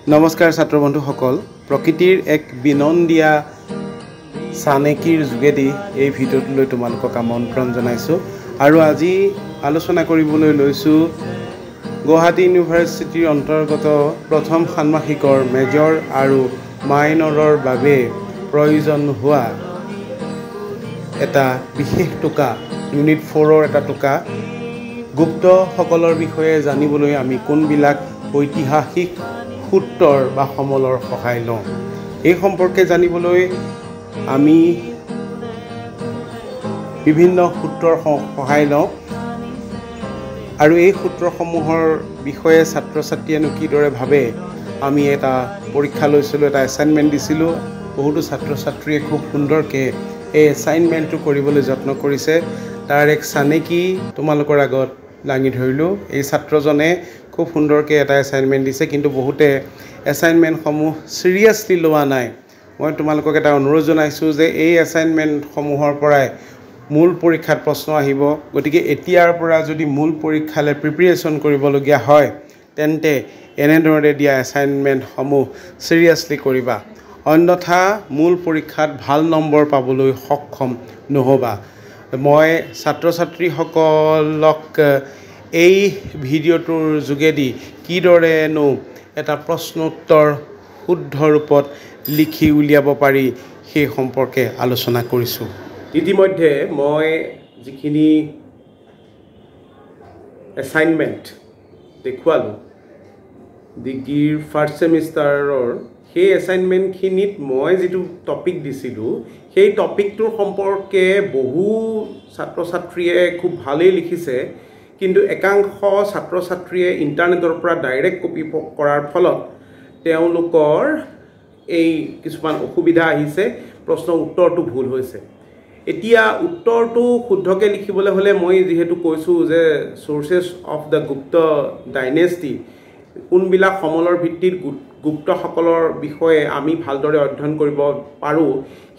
নমস্কাৰ ছাত্ৰ বন্ধুসকল প্ৰকৃতিৰ এক বিনন্দীয়া চানেকিৰ যোগেদি এই ভিডিঅ'টোলৈ তোমালোকক আমন্ত্ৰণ জনাইছোঁ আৰু আজি আলোচনা কৰিবলৈ লৈছোঁ গুৱাহাটী ইউনিভাৰ্চিটিৰ অন্তৰ্গত প্ৰথম ষান্মাসিকৰ মেজৰ আৰু মাইনৰৰ বাবে প্ৰয়োজন হোৱা এটা বিশেষ টোকা ইউনিট 4ৰ এটা টোকা গুপ্তসকলৰ বিষয়ে জানিবলৈ আমি কোনবিলাক ঐতিহাসিক সূত্ৰৰ বা সমলৰ সহায় লওঁ এই সম্পৰ্কে জানিবলৈ আমি বিভিন্ন সূত্ৰৰ সহায় লওঁ আৰু এই সূত্ৰসমূহৰ বিষয়ে ছাত্ৰ ছাত্ৰীয়ে কিদৰে ভাবে আমি এটা পৰীক্ষা লৈছিলোঁ এটা এছাইনমেণ্ট দিছিলোঁ বহুতো ছাত্ৰ ছাত্ৰীয়ে খুব সুন্দৰকৈ এই এছাইনমেণ্টটো কৰিবলৈ যত্ন কৰিছে তাৰ এক চানেকি তোমালোকৰ আগত দাঙি ধৰিলোঁ এই ছাত্ৰজনে খুব সুন্দৰকৈ এটা এছাইনমেণ্ট দিছে কিন্তু বহুতে এছাইনমেণ্টসমূহ চিৰিয়াছলি লোৱা নাই মই তোমালোকক এটা অনুৰোধ জনাইছোঁ যে এই এছাইনমেণ্টসমূহৰ পৰাই মূল পৰীক্ষাত প্ৰশ্ন আহিব গতিকে এতিয়াৰ পৰা যদি মূল পৰীক্ষালৈ প্ৰিপেৰেশ্যন কৰিবলগীয়া হয় তেন্তে এনেদৰে দিয়া এছাইনমেণ্টসমূহ চিৰিয়াছলি কৰিবা অন্যথা মূল পৰীক্ষাত ভাল নম্বৰ পাবলৈ সক্ষম নহ'বা মই ছাত্ৰ ছাত্ৰীসকলক এই ভিডিঅ'টোৰ যোগেদি কিদৰেনো এটা প্ৰশ্নোত্তৰ শুদ্ধ ৰূপত লিখি উলিয়াব পাৰি সেই সম্পৰ্কে আলোচনা কৰিছোঁ ইতিমধ্যে মই যিখিনি এছাইনমেণ্ট দেখুৱালোঁ ডিগ্ৰীৰ ফাৰ্ষ্ট ছেমিষ্টাৰৰ সেই এছাইনমেণ্টখিনিত মই যিটো টপিক দিছিলোঁ সেই টপিকটোৰ সম্পৰ্কে বহু ছাত্ৰ ছাত্ৰীয়ে খুব ভালেই লিখিছে কিন্তু একাংশ ছাত্ৰ ছাত্ৰীয়ে ইণ্টাৰনেটৰ পৰা ডাইৰেক্ট কপি কৰাৰ ফলত তেওঁলোকৰ এই কিছুমান অসুবিধা আহিছে প্ৰশ্ন উত্তৰটো ভুল হৈছে এতিয়া উত্তৰটো শুদ্ধকৈ লিখিবলৈ হ'লে মই যিহেতু কৈছোঁ যে sources of the Gupta dynasty কোনবিলাক সমলৰ ভিত্তিত গুপ্তসকলৰ বিষয়ে আমি ভালদৰে অধ্যয়ন কৰিব পাৰোঁ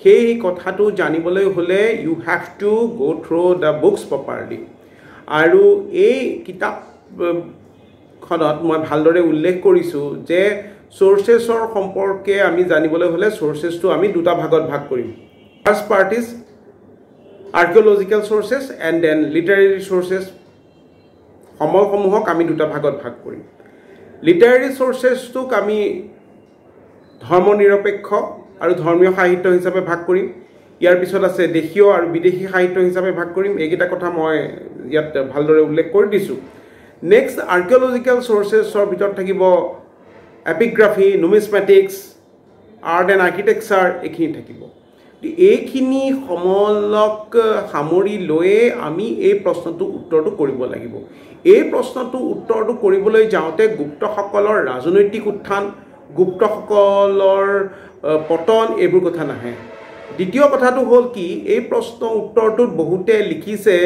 সেই কথাটো জানিবলৈ হ'লে ইউ হেভ টু গ' থ্ৰু দ্য বুকছ প্ৰপাৰলি আৰু এই কিতাপখনত মই ভালদৰে উল্লেখ কৰিছোঁ যে চ'ৰ্চেছৰ সম্পৰ্কে আমি জানিবলৈ হ'লে চ'ৰ্চেছটো আমি দুটা ভাগত ভাগ কৰিম first part is archaeological sources and then literary sources সমলসমূহক আমি দুটা ভাগত ভাগ কৰিম লিটাৰেৰী চ'ৰ্চেছটোক আমি ধৰ্মনিৰপেক্ষ আৰু ধৰ্মীয় সাহিত্য হিচাপে ভাগ কৰিম ইয়াৰ পিছত আছে দেশীয় আৰু বিদেশী সাহিত্য হিচাপে ভাগ কৰিম এইকেইটা কথা মই ইয়াত ভালদৰে উল্লেখ কৰি দিছোঁ নেক্সট আৰ্কিঅ'লজিকেল চ'ৰ্চেছৰ ভিতৰত থাকিব এপিগ্ৰাফি নুমিছমেটিক্স আৰ্ট এণ্ড আৰ্কিটেকচাৰ এইখিনি থাকিব এইখিনি সমলক সামৰি লৈয়ে আমি এই প্ৰশ্নটোৰ উত্তৰটো কৰিব লাগিব এই প্ৰশ্নটোৰ উত্তৰটো কৰিবলৈ যাওঁতে গুপ্তসকলৰ ৰাজনৈতিক উত্থান গুপ্তসকলৰ পতন এইবোৰ কথা নাহে দ্বিতীয় কথাটো হ'ল কি এই প্ৰশ্ন উত্তৰটোত বহুতে লিখিছে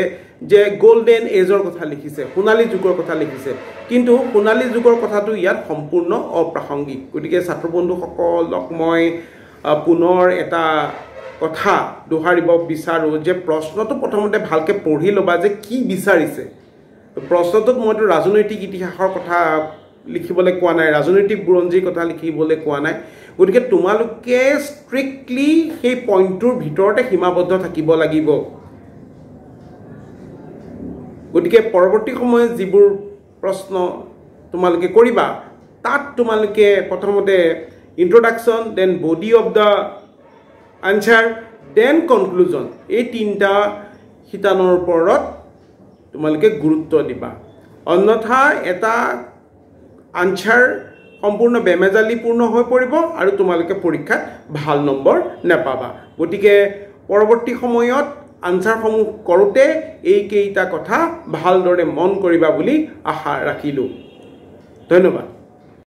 যে গোল্ডেন এজৰ কথা লিখিছে সোণালী যুগৰ কথা লিখিছে কিন্তু সোণালী যুগৰ কথাটো ইয়াত সম্পূৰ্ণ অপ্ৰাসংগিক গতিকে ছাত্ৰ বন্ধুসকলক মই পুনৰ এটা কথা দোহাৰিব বিচাৰোঁ যে প্ৰশ্নটো প্ৰথমতে ভালকৈ পঢ়ি ল'বা যে কি বিচাৰিছে প্ৰশ্নটোত মইতো ৰাজনৈতিক ইতিহাসৰ কথা লিখিবলৈ কোৱা নাই ৰাজনৈতিক বুৰঞ্জীৰ কথা লিখিবলৈ কোৱা নাই গতিকে তোমালোকে ষ্ট্ৰিক্টলি সেই পইণ্টটোৰ ভিতৰতে সীমাবদ্ধ থাকিব লাগিব গতিকে পৰৱৰ্তী সময়ত যিবোৰ প্ৰশ্ন তোমালোকে কৰিবা তাত তোমালোকে প্ৰথমতে introduction then body of the answer then conclusion এই তিনিটা শিতানৰ ওপৰত তোমালোকে গুৰুত্ব দিবা অন্যথা এটা আনচাৰ সম্পূৰ্ণ বেমেজালিপূৰ্ণ হৈ পৰিব আৰু তোমালোকে পৰীক্ষাত ভাল নম্বৰ নাপাবা গতিকে পৰৱৰ্তী সময়ত আনচাৰসমূহ কৰোঁতে এইকেইটা কথা ভালদৰে মন কৰিবা বুলি আশা ৰাখিলোঁ ধন্যবাদ